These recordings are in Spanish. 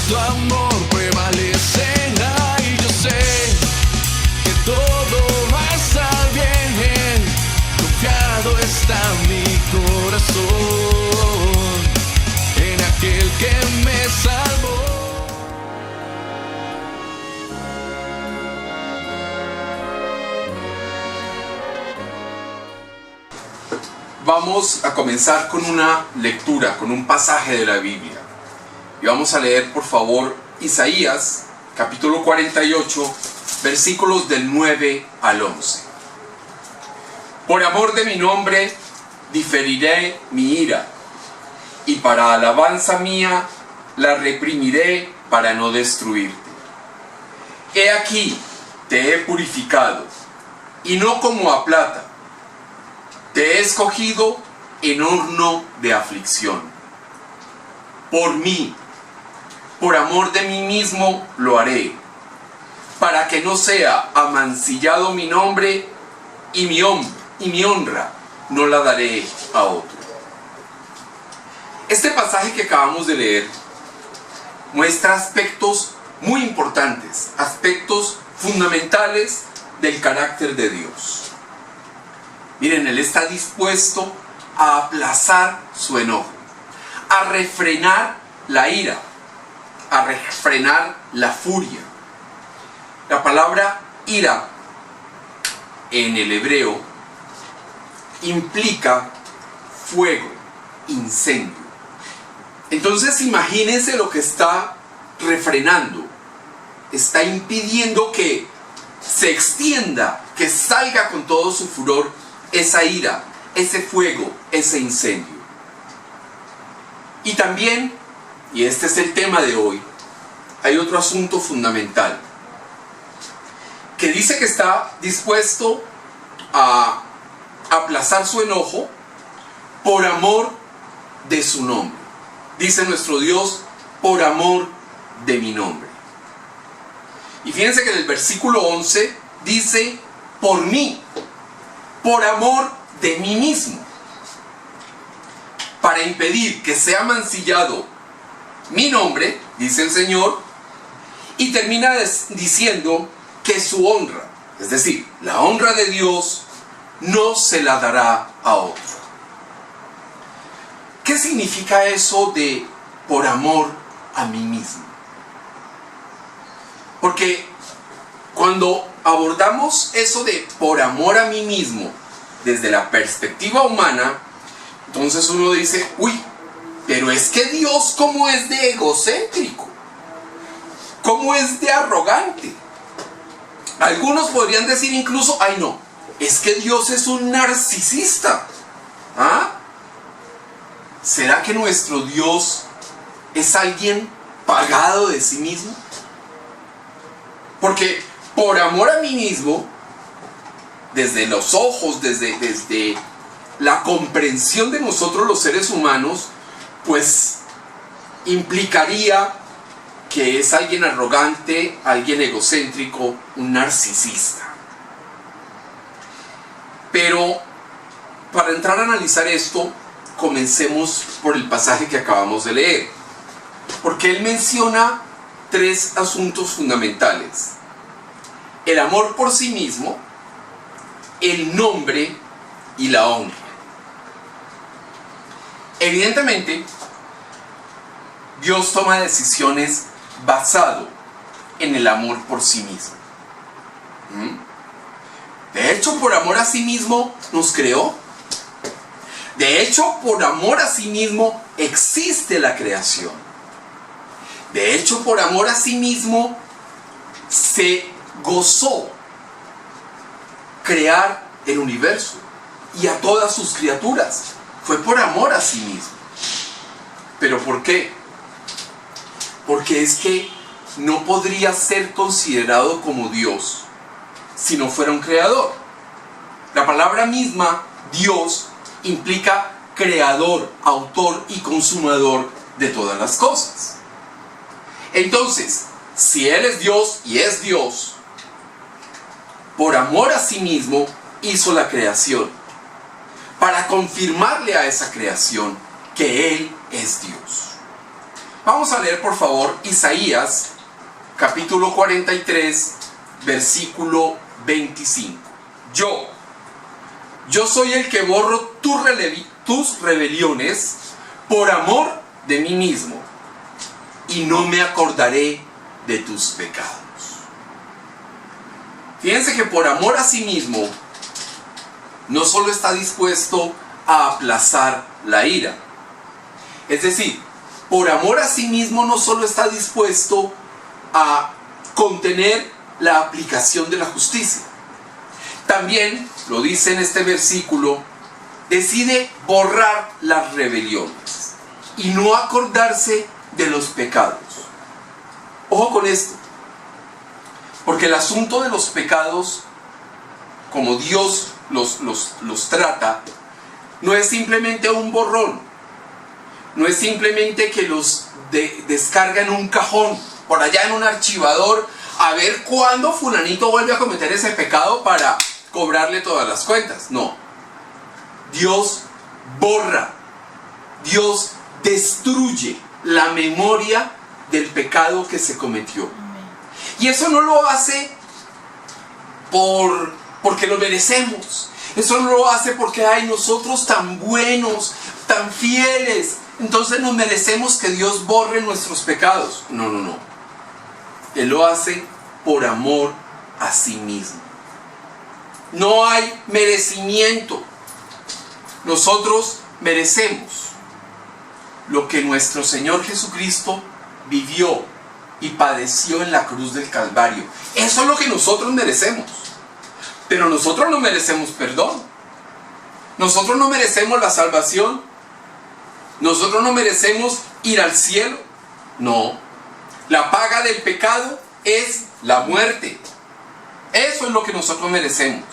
tu amor prevalece. Y yo sé que todo va a estar bien. Confiado está mi corazón en aquel que me salvó. Vamos a comenzar con una lectura, con un pasaje de la Biblia. Y vamos a leer, por favor, Isaías, capítulo 48, versículos del 9 al 11. Por amor de mi nombre, diferiré mi ira, y para alabanza mía, la reprimiré para no destruirte. He aquí, te he purificado, y no como a plata. Te he escogido en horno de aflicción. Por mí, por amor de mí mismo, lo haré, para que no sea amancillado mi nombre y mi honra no la daré a otro. Este pasaje que acabamos de leer muestra aspectos muy importantes, aspectos fundamentales del carácter de Dios. Miren, Él está dispuesto a aplazar su enojo, a refrenar la ira, a refrenar la furia. La palabra ira en el hebreo implica fuego, incendio. Entonces imagínense lo que está refrenando. Está impidiendo que se extienda, que salga con todo su furor esa ira, ese fuego, ese incendio. Y también, y este es el tema de hoy, hay otro asunto fundamental, que dice que está dispuesto a aplazar su enojo por amor de su nombre. Dice nuestro Dios, por amor de mi nombre. Y fíjense que en el versículo 11 dice, por mí, por amor de mí mismo, para impedir que sea mancillado mi nombre, dice el Señor, y termina diciendo que su honra, es decir, la honra de Dios, no se la dará a otro. ¿Qué significa eso de por amor a mí mismo? Porque cuando abordamos eso de por amor a mí mismo desde la perspectiva humana, entonces uno dice, uy, pero es que Dios cómo es de egocéntrico, cómo es de arrogante. Algunos podrían decir incluso, ay no, es que Dios es un narcisista. ¿Ah? ¿Será que nuestro Dios es alguien pagado de sí mismo? Porque por amor a mí mismo, desde los ojos, desde la comprensión de nosotros los seres humanos, pues implicaría que es alguien arrogante, alguien egocéntrico, un narcisista. Pero para entrar a analizar esto, comencemos por el pasaje que acabamos de leer, porque él menciona tres asuntos fundamentales: el amor por sí mismo, el nombre y la honra. Evidentemente, Dios toma decisiones basado en el amor por sí mismo. De hecho, por amor a sí mismo nos creó. De hecho, por amor a sí mismo existe la creación. De hecho, por amor a sí mismo se gozó crear el universo y a todas sus criaturas. Fue por amor a sí mismo. ¿Pero por qué? Porque es que no podría ser considerado como Dios si no fuera un creador. La palabra misma, Dios, implica creador, autor y consumador de todas las cosas. Entonces, si Él es Dios y es Dios, por amor a sí mismo hizo la creación, para confirmarle a esa creación que Él es Dios. Vamos a leer por favor Isaías capítulo 43 versículo 25. Yo soy el que borro tus rebeliones por amor de mí mismo, y no me acordaré de tus pecados. Fíjense que por amor a sí mismo no solo está dispuesto a aplazar la ira, es decir, por amor a sí mismo no solo está dispuesto a contener la aplicación de la justicia, también, lo dice en este versículo, decide borrar las rebeliones y no acordarse de los pecados. Ojo con esto, porque el asunto de los pecados, como Dios los trata, no es simplemente un borrón, no es simplemente que los descarga en un cajón, por allá en un archivador, a ver cuándo fulanito vuelve a cometer ese pecado para cobrarle todas las cuentas. No, Dios borra, Dios destruye la memoria del pecado que se cometió. Y eso no lo hace porque lo merecemos. Eso no lo hace porque hay nosotros tan buenos, tan fieles, entonces nos merecemos que Dios borre nuestros pecados. No. Él lo hace por amor a sí mismo. No hay merecimiento. Nosotros merecemos lo que nuestro Señor Jesucristo vivió y padeció en la cruz del Calvario. Eso es lo que nosotros merecemos. Pero nosotros no merecemos perdón. Nosotros no merecemos la salvación. Nosotros no merecemos ir al cielo. No. La paga del pecado es la muerte. Eso es lo que nosotros merecemos.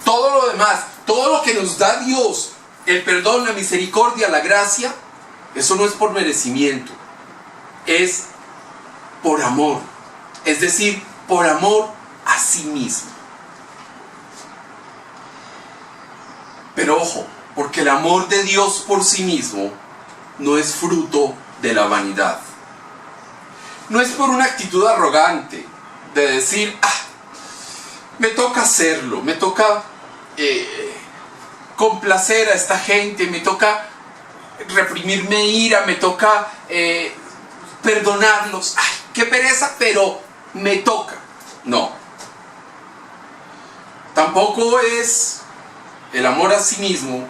Todo lo demás, todo lo que nos da Dios, el perdón, la misericordia, la gracia, eso no es por merecimiento. Es por amor. Es decir, por amor a sí mismo. Pero ojo, porque el amor de Dios por sí mismo no es fruto de la vanidad. No es por una actitud arrogante de decir, me toca hacerlo, me toca complacer a esta gente, me toca reprimir mi ira, me toca perdonarlos. ¡Ay, qué pereza! Pero me toca. No. Tampoco es el amor a sí mismo,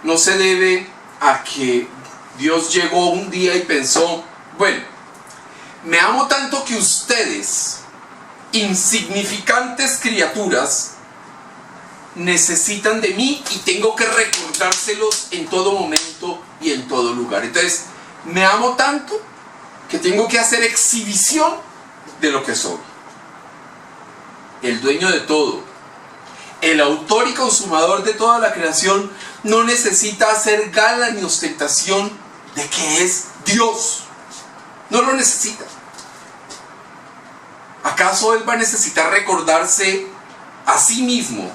no se debe a que Dios llegó un día y pensó, bueno, me amo tanto que ustedes, insignificantes criaturas, necesitan de mí y tengo que recordárselos en todo momento y en todo lugar. Entonces, me amo tanto que tengo que hacer exhibición de lo que soy. El dueño de todo, el autor y consumador de toda la creación, no necesita hacer gala ni ostentación de que es Dios. No lo necesita. ¿Acaso Él va a necesitar recordarse a sí mismo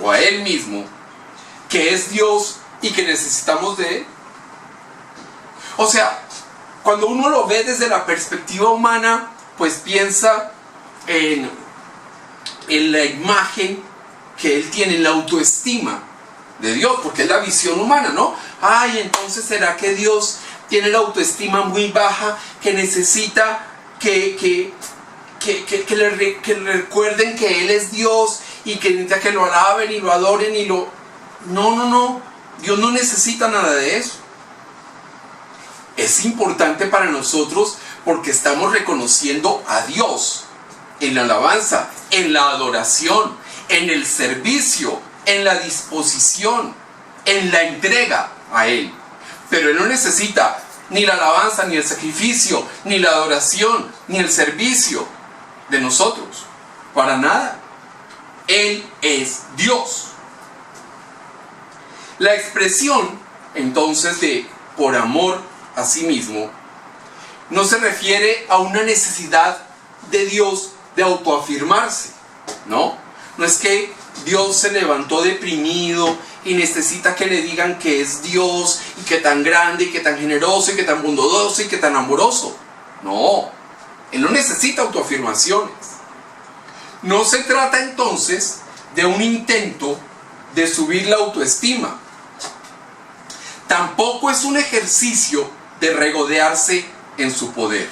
o a Él mismo que es Dios y que necesitamos de Él? O sea, cuando uno lo ve desde la perspectiva humana, pues piensa en la imagen que Él tiene, en la autoestima de Dios, porque es la visión humana, ¿no? Ay, entonces ¿será que Dios tiene la autoestima muy baja, que necesita que le recuerden que Él es Dios y que necesita que lo alaben y lo adoren y lo... No. Dios no necesita nada de eso. Es importante para nosotros porque estamos reconociendo a Dios en la alabanza, en la adoración, en el servicio, en la disposición, en la entrega a Él. Pero Él no necesita ni la alabanza, ni el sacrificio, ni la adoración, ni el servicio de nosotros. Para nada. Él es Dios. La expresión, entonces, de por amor a sí mismo, no se refiere a una necesidad de Dios de autoafirmarse, ¿no? No es que Dios se levantó deprimido y necesita que le digan que es Dios y que tan grande y que tan generoso y que tan bondadoso y que tan amoroso. No, Él no necesita autoafirmaciones. No se trata entonces de un intento de subir la autoestima. Tampoco es un ejercicio de regodearse en su poder.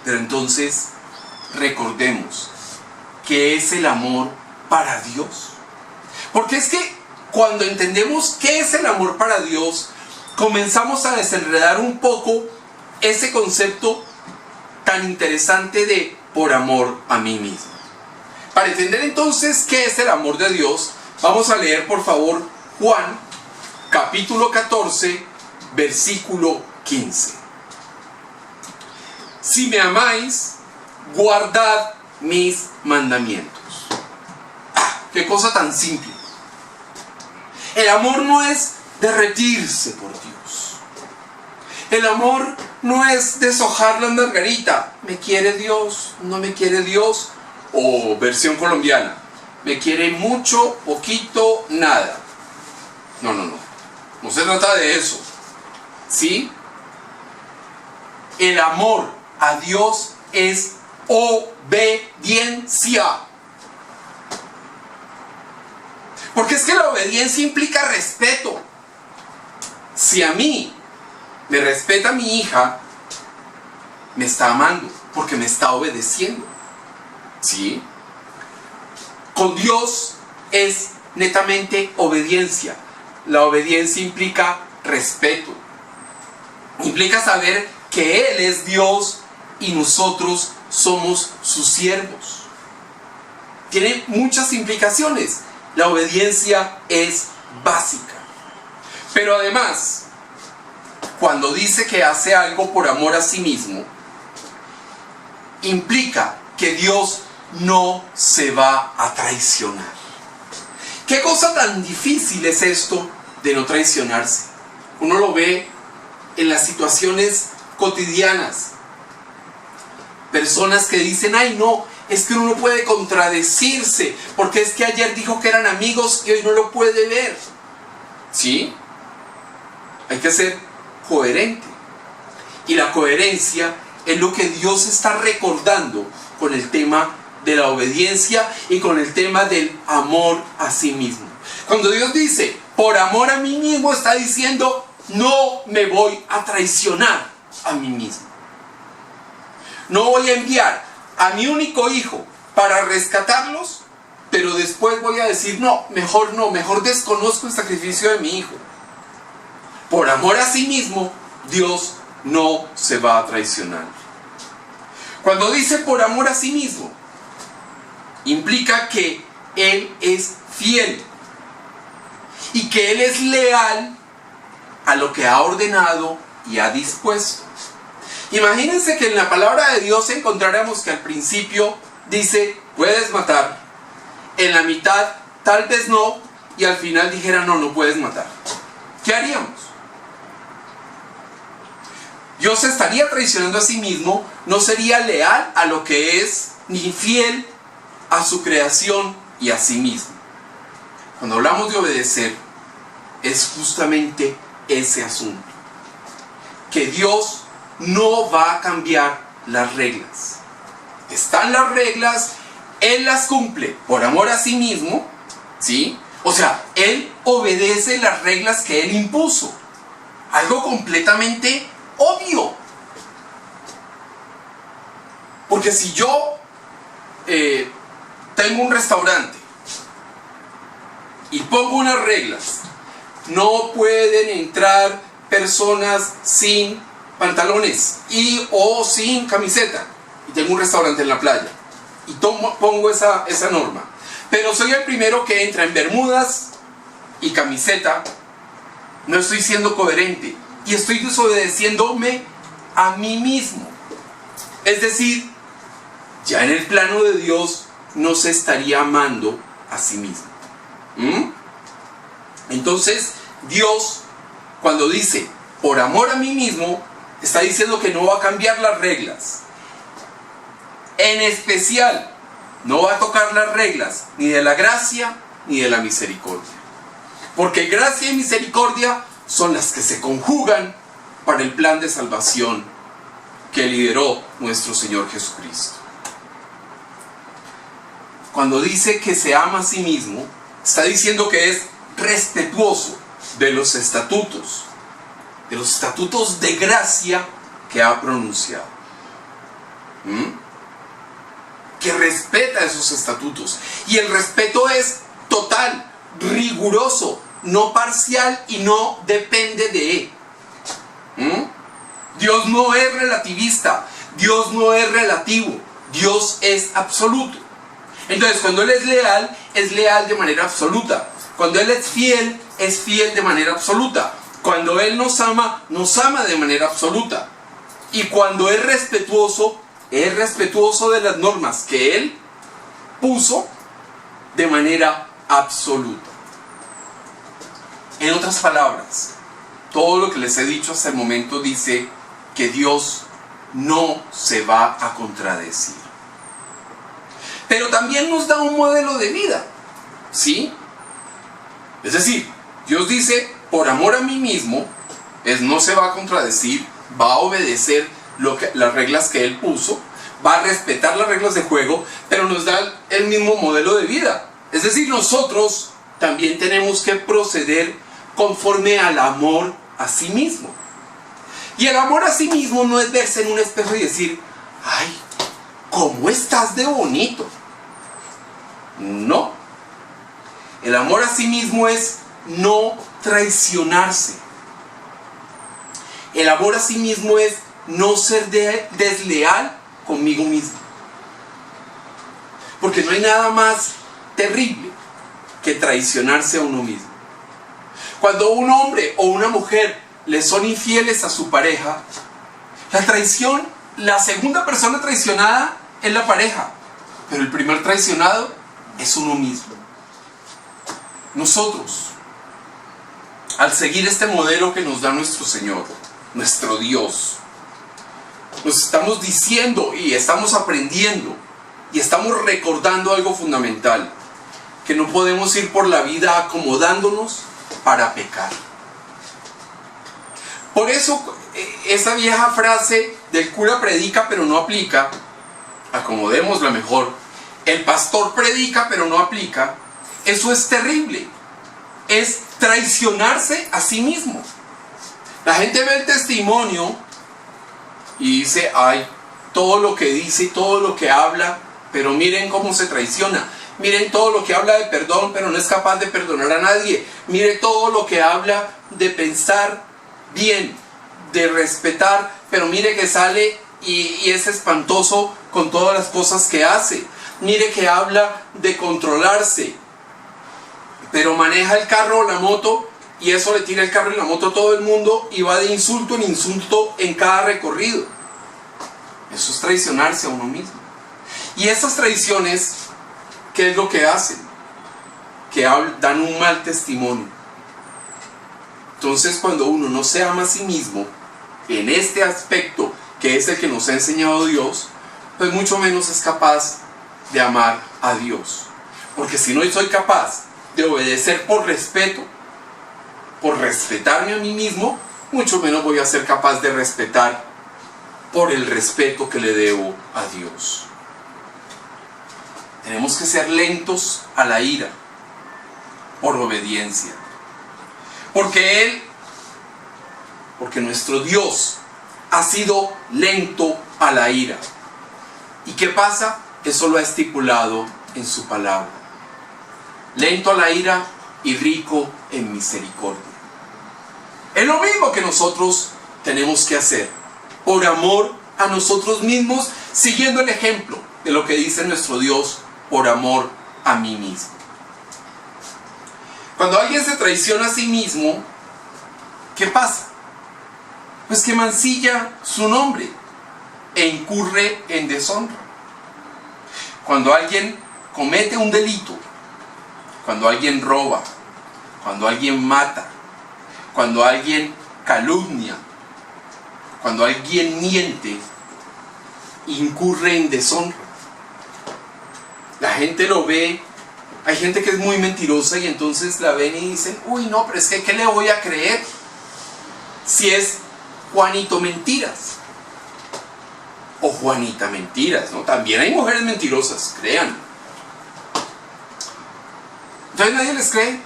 Pero entonces recordemos qué es el amor para Dios. Porque es que cuando entendemos qué es el amor para Dios, comenzamos a desenredar un poco ese concepto tan interesante de por amor a mí mismo. Para entender entonces qué es el amor de Dios, vamos a leer por favor Juan capítulo 14, versículo 15. Si me amáis, guardad mis mandamientos. ¡Qué cosa tan simple! El amor no es derretirse por Dios. El amor no es deshojar la margarita. ¿Me quiere Dios? ¿No me quiere Dios? O versión colombiana, ¿me quiere mucho, poquito, nada? No, no, no. No se trata de eso. ¿Sí? El amor a Dios es obediencia. Porque es que la obediencia implica respeto. Si a mí me respeta mi hija, me está amando porque me está obedeciendo. ¿Sí? Con Dios es netamente obediencia. La obediencia implica respeto. Implica saber que Él es Dios y nosotros somos sus siervos. Tiene muchas implicaciones. La obediencia es básica. Pero además, cuando dice que hace algo por amor a sí mismo, implica que Dios no se va a traicionar. ¿Qué cosa tan difícil es esto de no traicionarse? Uno lo ve en las situaciones cotidianas. Personas que dicen, ay no, es que uno no puede contradecirse, porque es que ayer dijo que eran amigos y hoy no lo puede ver. ¿Sí? Hay que ser coherente. Y la coherencia es lo que Dios está recordando con el tema de la obediencia y con el tema del amor a sí mismo. Cuando Dios dice, por amor a mí mismo, está diciendo, no me voy a traicionar a mí mismo. No voy a enviar a mi único hijo para rescatarlos, pero después voy a decir, no, mejor desconozco el sacrificio de mi hijo. Por amor a sí mismo, Dios no se va a traicionar. Cuando dice por amor a sí mismo, implica que Él es fiel y que Él es leal a lo que ha ordenado y ha dispuesto. Imagínense que en la palabra de Dios encontráramos que al principio dice, puedes matar, en la mitad tal vez no, y al final dijera, no puedes matar. ¿Qué haríamos? Dios se estaría traicionando a sí mismo, no sería leal a lo que es, ni fiel a su creación y a sí mismo. Cuando hablamos de obedecer, es justamente ese asunto. Que Dios no va a cambiar las reglas. Están las reglas, Él las cumple por amor a sí mismo, ¿sí? O sea, Él obedece las reglas que Él impuso. Algo completamente obvio. Porque si yo tengo un restaurante y pongo unas reglas, no pueden entrar personas sin pantalones o sin camiseta, y tengo un restaurante en la playa y pongo esa norma, pero soy el primero que entra en bermudas y camiseta, no estoy siendo coherente y estoy desobedeciéndome a mí mismo. Es decir, ya en el plano de Dios no se estaría amando a sí mismo. Entonces Dios, cuando dice por amor a mí mismo, está diciendo que no va a cambiar las reglas. En especial, no va a tocar las reglas ni de la gracia ni de la misericordia. Porque gracia y misericordia son las que se conjugan para el plan de salvación que lideró nuestro Señor Jesucristo. Cuando dice que se ama a sí mismo, está diciendo que es respetuoso de los estatutos de gracia que ha pronunciado. Que respeta esos estatutos. Y el respeto es total, riguroso, no parcial y no depende de él. Dios no es relativista, Dios no es relativo, Dios es absoluto. Entonces, cuando Él es leal de manera absoluta. Cuando Él es fiel de manera absoluta. Cuando Él nos ama de manera absoluta. Y cuando es respetuoso de las normas que Él puso de manera absoluta. En otras palabras, todo lo que les he dicho hasta el momento dice que Dios no se va a contradecir. Pero también nos da un modelo de vida, ¿sí? Es decir, Dios dice, por amor a mí mismo, no se va a contradecir, va a obedecer las reglas que Él puso, va a respetar las reglas de juego, pero nos da el mismo modelo de vida. Es decir, nosotros también tenemos que proceder conforme al amor a sí mismo. Y el amor a sí mismo no es verse en un espejo y decir, ¡ay, cómo estás de bonito! No. El amor a sí mismo es no traicionarse. El amor a sí mismo es no ser desleal conmigo mismo. Porque no hay nada más terrible que traicionarse a uno mismo. Cuando un hombre o una mujer le son infieles a su pareja, la traición, la segunda persona traicionada es la pareja, pero el primer traicionado es uno mismo. Nosotros, al seguir este modelo que nos da nuestro Señor, nuestro Dios, nos estamos diciendo y estamos aprendiendo y estamos recordando algo fundamental, que no podemos ir por la vida acomodándonos para pecar. Por eso esa vieja frase del cura predica pero no aplica, acomodémosla mejor, el pastor predica pero no aplica, eso es terrible, es traicionarse a sí mismo. La gente ve el testimonio y dice, ay, todo lo que dice y todo lo que habla, pero miren cómo se traiciona. Miren todo lo que habla de perdón, pero no es capaz de perdonar a nadie. Mire todo lo que habla de pensar bien, de respetar, pero mire que sale y es espantoso con todas las cosas que hace. Mire que habla de controlarse, pero maneja el carro o la moto y eso le tira el carro y la moto a todo el mundo y va de insulto en insulto en cada recorrido. Eso es traicionarse a uno mismo. Y esas traiciones, ¿qué es lo que hacen? Que dan un mal testimonio. Entonces, cuando uno no se ama a sí mismo, en este aspecto que es el que nos ha enseñado Dios, pues mucho menos es capaz de amar a Dios. Porque si no soy capaz de obedecer por respeto, por respetarme a mí mismo, mucho menos voy a ser capaz de respetar por el respeto que le debo a Dios. Tenemos que ser lentos a la ira por obediencia. Porque nuestro Dios ha sido lento a la ira. ¿Y qué pasa? Eso lo ha estipulado en su palabra. Lento a la ira y rico en misericordia. Es lo mismo que nosotros tenemos que hacer. Por amor a nosotros mismos, siguiendo el ejemplo de lo que dice nuestro Dios, por amor a mí mismo. Cuando alguien se traiciona a sí mismo, ¿qué pasa? Pues que mancilla su nombre e incurre en deshonra. Cuando alguien comete un delito, cuando alguien roba, cuando alguien mata, cuando alguien calumnia, cuando alguien miente, incurre en deshonra. La gente lo ve Hay gente que es muy mentirosa y entonces la ven y dicen, uy no, pero es que ¿qué le voy a creer si es Juanito Mentiras? O Juanita Mentiras, ¿no? También hay mujeres mentirosas, crean. Entonces nadie les cree.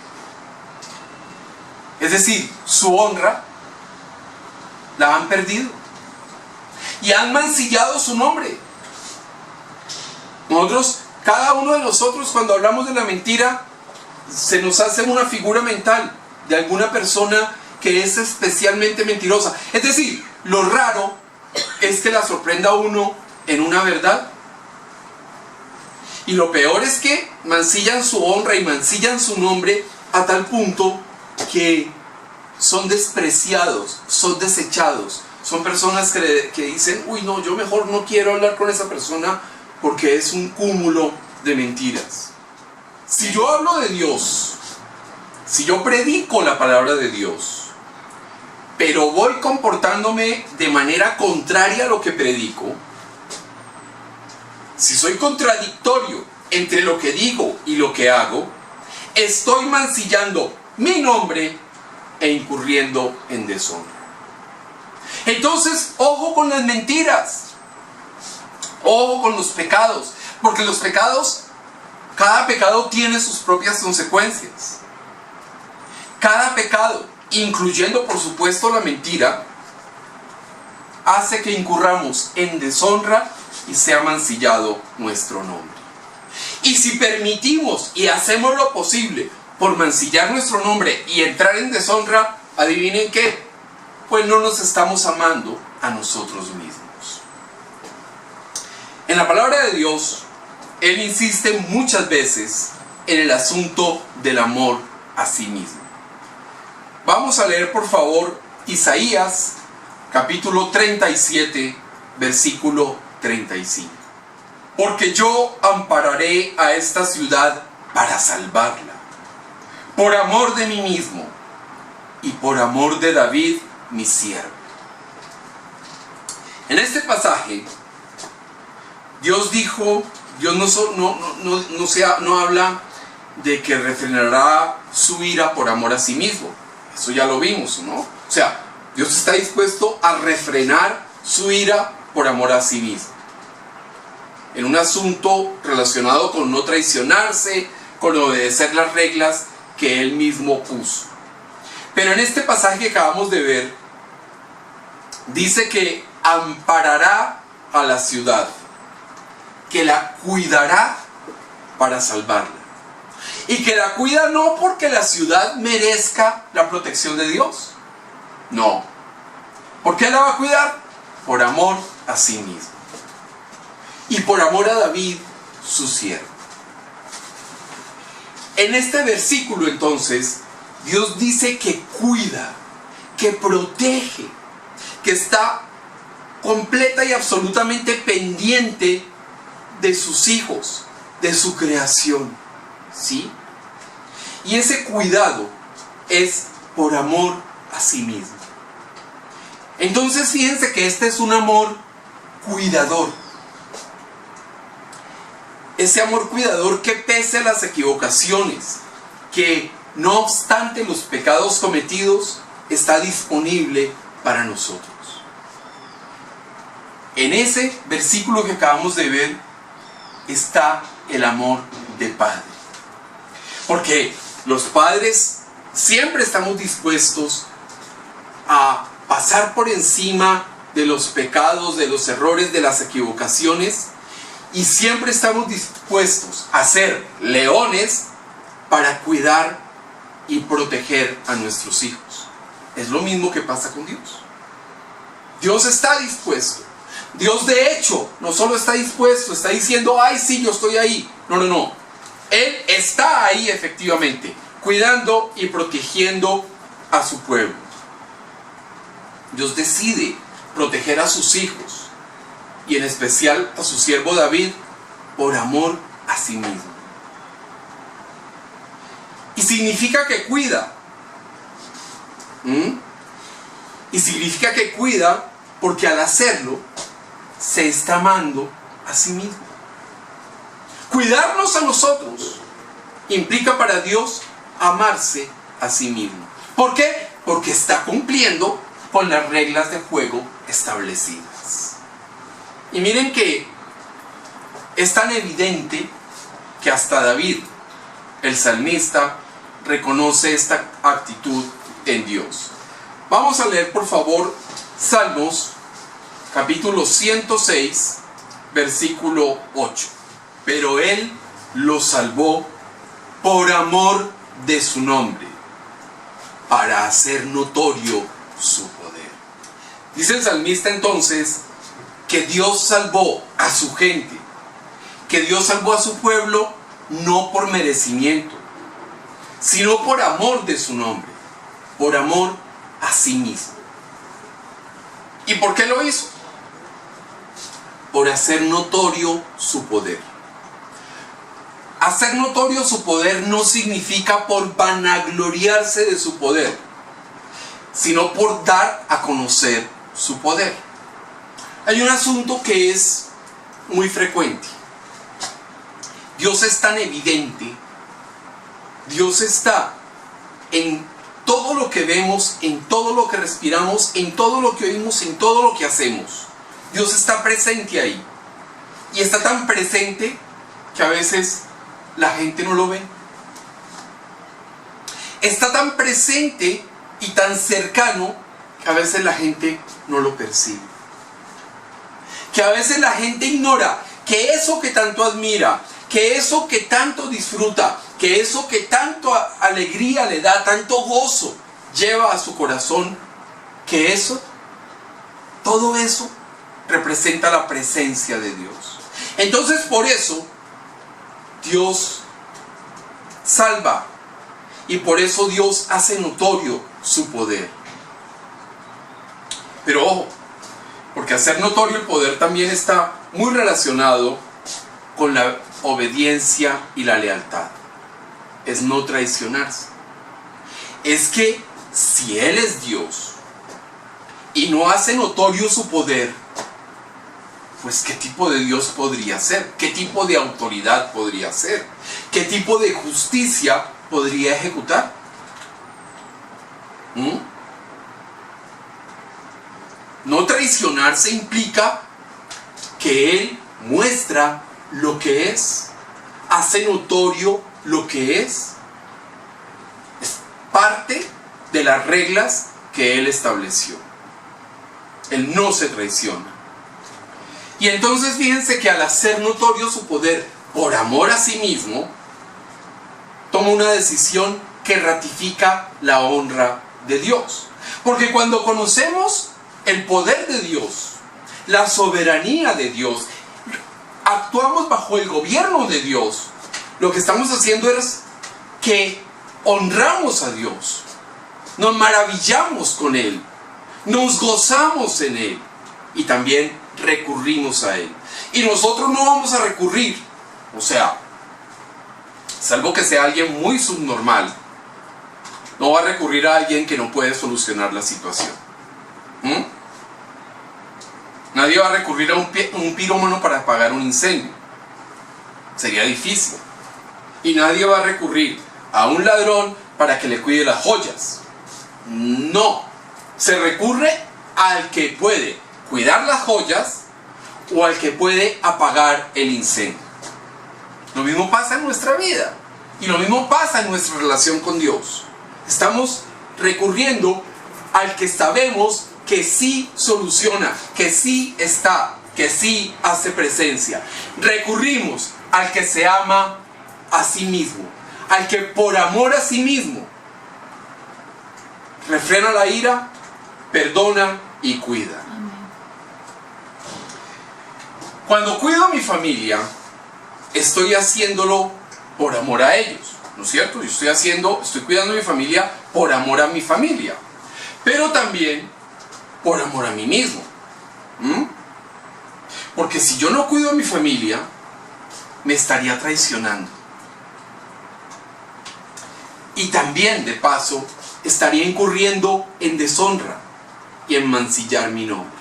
Es decir, su honra la han perdido. Y han mancillado su nombre. Nosotros, cada uno de nosotros, cuando hablamos de la mentira, se nos hace una figura mental de alguna persona que es especialmente mentirosa. Es decir, lo raro es que la sorprenda a uno en una verdad. Y lo peor es que mancillan su honra y mancillan su nombre a tal punto que son despreciados, son desechados. Son personas que dicen, uy no, yo mejor no quiero hablar con esa persona porque es un cúmulo de mentiras. Si yo hablo de Dios, si yo predico la palabra de Dios, pero voy comportándome de manera contraria a lo que predico, si soy contradictorio entre lo que digo y lo que hago, estoy mancillando mi nombre e incurriendo en deshonra. Entonces, ojo con las mentiras, ojo con los pecados, porque los pecados, cada pecado tiene sus propias consecuencias. Cada pecado, incluyendo por supuesto la mentira, hace que incurramos en deshonra y sea mancillado nuestro nombre. Y si permitimos y hacemos lo posible por mancillar nuestro nombre y entrar en deshonra, adivinen qué, pues no nos estamos amando a nosotros mismos. En la palabra de Dios, Él insiste muchas veces en el asunto del amor a sí mismo. Vamos a leer por favor Isaías capítulo 37, versículo 35. Porque yo ampararé a esta ciudad para salvarla, por amor de mí mismo y por amor de David, mi siervo. En este pasaje, Dios dijo, Dios no habla de que refrenará su ira por amor a sí mismo. Eso ya lo vimos, ¿no? O sea, Dios está dispuesto a refrenar su ira por amor a sí mismo. En un asunto relacionado con no traicionarse, con obedecer las reglas que Él mismo puso. Pero en este pasaje que acabamos de ver, dice que amparará a la ciudad, que la cuidará para salvarla. Y que la cuida no porque la ciudad merezca la protección de Dios. No. ¿Por qué la va a cuidar? Por amor a sí mismo. Y por amor a David, su siervo. En este versículo entonces, Dios dice que cuida, que protege, que está completa y absolutamente pendiente de sus hijos, de su creación, ¿sí? Y ese cuidado es por amor a sí mismo. Entonces fíjense que este es un amor cuidador. Ese amor cuidador que pese a las equivocaciones, que no obstante los pecados cometidos, está disponible para nosotros. En ese versículo que acabamos de ver está el amor de padre. Porque los padres siempre estamos dispuestos a pasar por encima de los pecados, de los errores, de las equivocaciones, y siempre estamos dispuestos a ser leones para cuidar y proteger a nuestros hijos. Es lo mismo que pasa con Dios. Dios está dispuesto. Dios de hecho no solo está dispuesto, está diciendo, ay sí, yo estoy ahí. No. Él está ahí efectivamente, cuidando y protegiendo a su pueblo. Dios decide proteger a sus hijos, y en especial a su siervo David, por amor a sí mismo. Y significa que cuida. Y significa que cuida porque al hacerlo se está amando a sí mismo. Cuidarnos a nosotros implica para Dios amarse a sí mismo. ¿Por qué? Porque está cumpliendo con las reglas de juego establecidas. Y miren que es tan evidente que hasta David, el salmista, reconoce esta actitud en Dios. Vamos a leer por favor Salmos capítulo 106 versículo 8. Pero Él lo salvó por amor de su nombre, para hacer notorio su poder. Dice el salmista entonces que Dios salvó a su gente, que Dios salvó a su pueblo no por merecimiento, sino por amor de su nombre, por amor a sí mismo. ¿Y por qué lo hizo? Por hacer notorio su poder. Hacer notorio su poder no significa por vanagloriarse de su poder, sino por dar a conocer su poder. Hay un asunto que es muy frecuente. Dios es tan evidente, Dios está en todo lo que vemos, en todo lo que respiramos, en todo lo que oímos, en todo lo que hacemos. Dios está presente ahí. Y está tan presente que a veces la gente no lo ve. Está tan presente y tan cercano que a veces la gente no lo percibe. Que a veces la gente ignora que eso que tanto admira, que eso que tanto disfruta, que eso que tanto alegría le da, tanto gozo lleva a su corazón, que eso, todo eso representa la presencia de Dios. Entonces por eso Dios salva y por eso Dios hace notorio su poder. Pero ojo, porque hacer notorio el poder también está muy relacionado con la obediencia y la lealtad. Es no traicionarse. Es que si Él es Dios y no hace notorio su poder, pues ¿qué tipo de Dios podría ser? ¿Qué tipo de autoridad podría ser? ¿Qué tipo de justicia podría ejecutar? No traicionarse implica que Él muestra lo que es, hace notorio lo que es parte de las reglas que Él estableció. Él no se traiciona. Y entonces fíjense que al hacer notorio su poder por amor a sí mismo, toma una decisión que ratifica la honra de Dios. Porque cuando conocemos el poder de Dios, la soberanía de Dios, actuamos bajo el gobierno de Dios, lo que estamos haciendo es que honramos a Dios, nos maravillamos con Él, nos gozamos en Él y también recurrimos a Él. Y nosotros no vamos a recurrir, o sea, salvo que sea alguien muy subnormal, no va a recurrir a alguien que no puede solucionar la situación. Nadie va a recurrir a un pirómano para apagar un incendio. Sería difícil. Y nadie va a recurrir a un ladrón para que le cuide las joyas. No. Se recurre al que puede cuidar las joyas o al que puede apagar el incendio. Lo mismo pasa en nuestra vida. Y lo mismo pasa en nuestra relación con Dios. Estamos recurriendo al que sabemos que sí soluciona, que sí está, que sí hace presencia. Recurrimos al que se ama a sí mismo, al que por amor a sí mismo refrena la ira, perdona y cuida. Cuando cuido a mi familia, estoy haciéndolo por amor a ellos, ¿no es cierto? Yo estoy cuidando a mi familia por amor a mi familia, pero también por amor a mí mismo. Porque si yo no cuido a mi familia, me estaría traicionando. Y también, de paso, estaría incurriendo en deshonra y en mancillar mi nombre.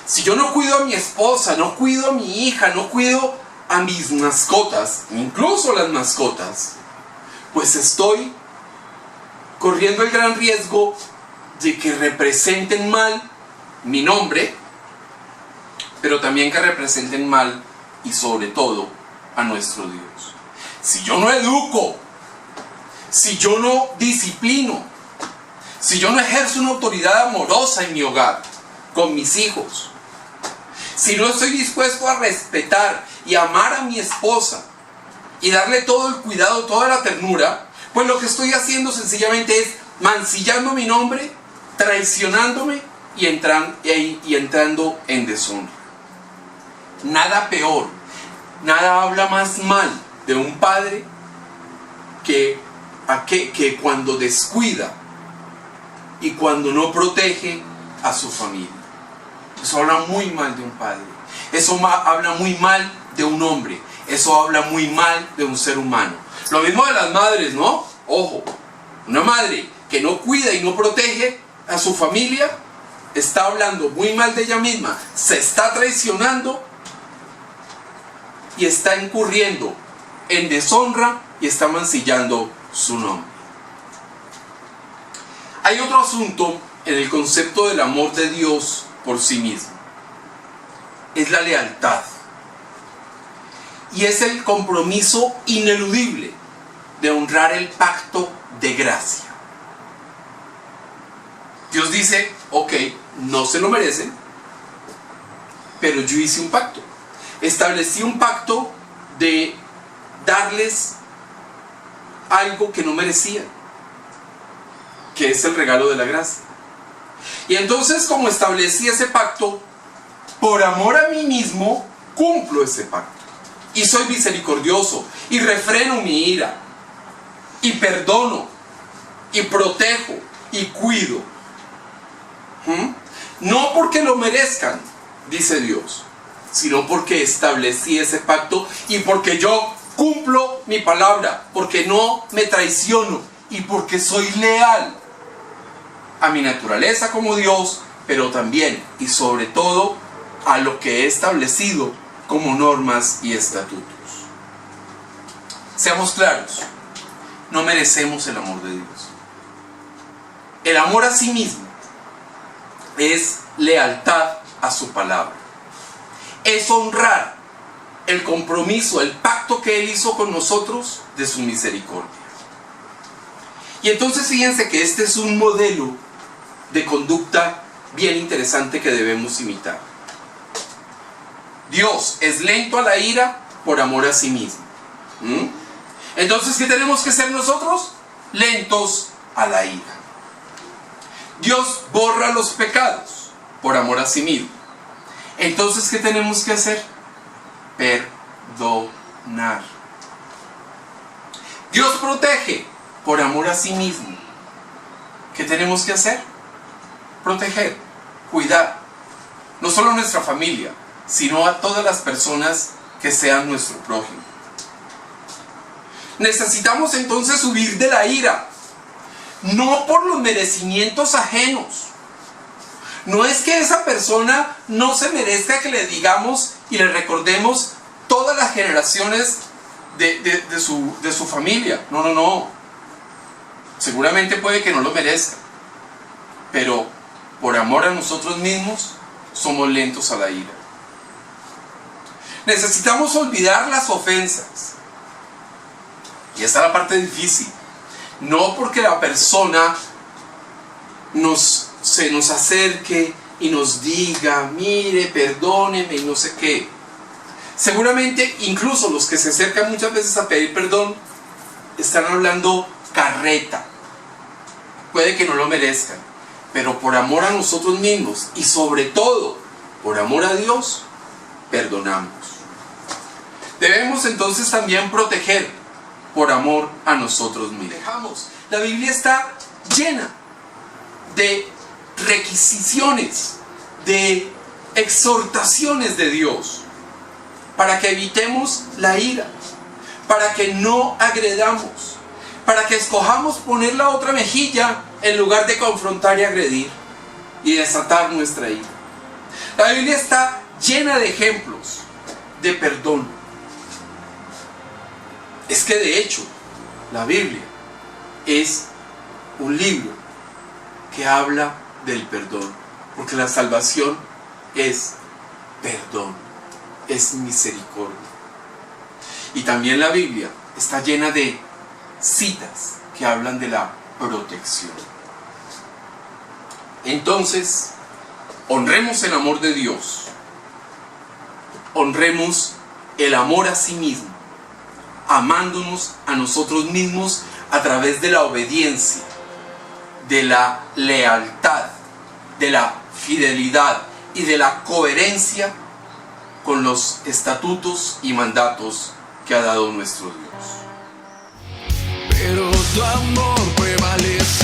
Si yo no cuido a mi esposa, no cuido a mi hija, no cuido a mis mascotas, incluso las mascotas, pues estoy corriendo el gran riesgo de que representen mal mi nombre, pero también que representen mal y sobre todo a nuestro Dios. Si yo no educo, si yo no disciplino, si yo no ejerzo una autoridad amorosa en mi hogar, con mis hijos, si no estoy dispuesto a respetar y amar a mi esposa y darle todo el cuidado, toda la ternura, pues lo que estoy haciendo sencillamente es mancillando mi nombre, traicionándome y entrando en deshonra. Nada peor, nada habla más mal de un padre que cuando descuida y cuando no protege a su familia. Eso habla muy mal de un padre. Eso habla muy mal de un hombre. Eso habla muy mal de un ser humano. Lo mismo de las madres, ¿no? Ojo, una madre que no cuida y no protege a su familia está hablando muy mal de ella misma, se está traicionando y está incurriendo en deshonra y está mancillando su nombre. Hay otro asunto en el concepto del amor de Dios por sí mismo. Es la lealtad. Y es el compromiso ineludible de honrar el pacto de gracia. Dios dice, ok, no se lo merecen, pero yo hice un pacto. Establecí un pacto de darles algo que no merecían, que es el regalo de la gracia. Y entonces, como establecí ese pacto, por amor a mí mismo, cumplo ese pacto. Y soy misericordioso, y refreno mi ira, y perdono, y protejo, y cuido. No porque lo merezcan, dice Dios, sino porque establecí ese pacto y porque yo cumplo mi palabra, porque no me traiciono y porque soy leal a mi naturaleza como Dios, pero también y sobre todo a lo que he establecido como normas y estatutos. Seamos claros, no merecemos el amor de Dios. El amor a sí mismo es lealtad a su palabra. Es honrar el compromiso, el pacto que Él hizo con nosotros de su misericordia. Y entonces fíjense que este es un modelo de conducta bien interesante que debemos imitar. Dios es lento a la ira por amor a sí mismo. Entonces, ¿qué tenemos que ser nosotros? Lentos a la ira. Dios borra los pecados por amor a sí mismo. Entonces, ¿qué tenemos que hacer? Perdonar. Dios protege por amor a sí mismo. ¿Qué tenemos que hacer? Proteger, cuidar. No solo a nuestra familia, sino a todas las personas que sean nuestro prójimo. Necesitamos entonces huir de la ira. No por los merecimientos ajenos. No es que esa persona no se merezca que le digamos y le recordemos todas las generaciones de su familia. No. Seguramente puede que no lo merezca. Pero por amor a nosotros mismos, somos lentos a la ira. Necesitamos olvidar las ofensas. Y esta es la parte difícil. No porque la persona se nos acerque y nos diga, mire, perdóneme y no sé qué. Seguramente incluso los que se acercan muchas veces a pedir perdón están hablando carreta. Puede que no lo merezcan, pero por amor a nosotros mismos y sobre todo por amor a Dios, perdonamos. Debemos entonces también proteger por amor a nosotros mismos. La Biblia está llena de requisiciones, de exhortaciones de Dios para que evitemos la ira, para que no agredamos, para que escojamos poner la otra mejilla en lugar de confrontar y agredir y desatar nuestra ira. La Biblia está llena de ejemplos de perdón. Es que de hecho, La Biblia es un libro que habla del perdón, porque la salvación es perdón, es misericordia. Y también la Biblia está llena de citas que hablan de la protección. Entonces, honremos el amor de Dios, honremos el amor a sí mismo, amándonos a nosotros mismos a través de la obediencia, de la lealtad, de la fidelidad y de la coherencia con los estatutos y mandatos que ha dado nuestro Dios. Pero tu amor prevalece.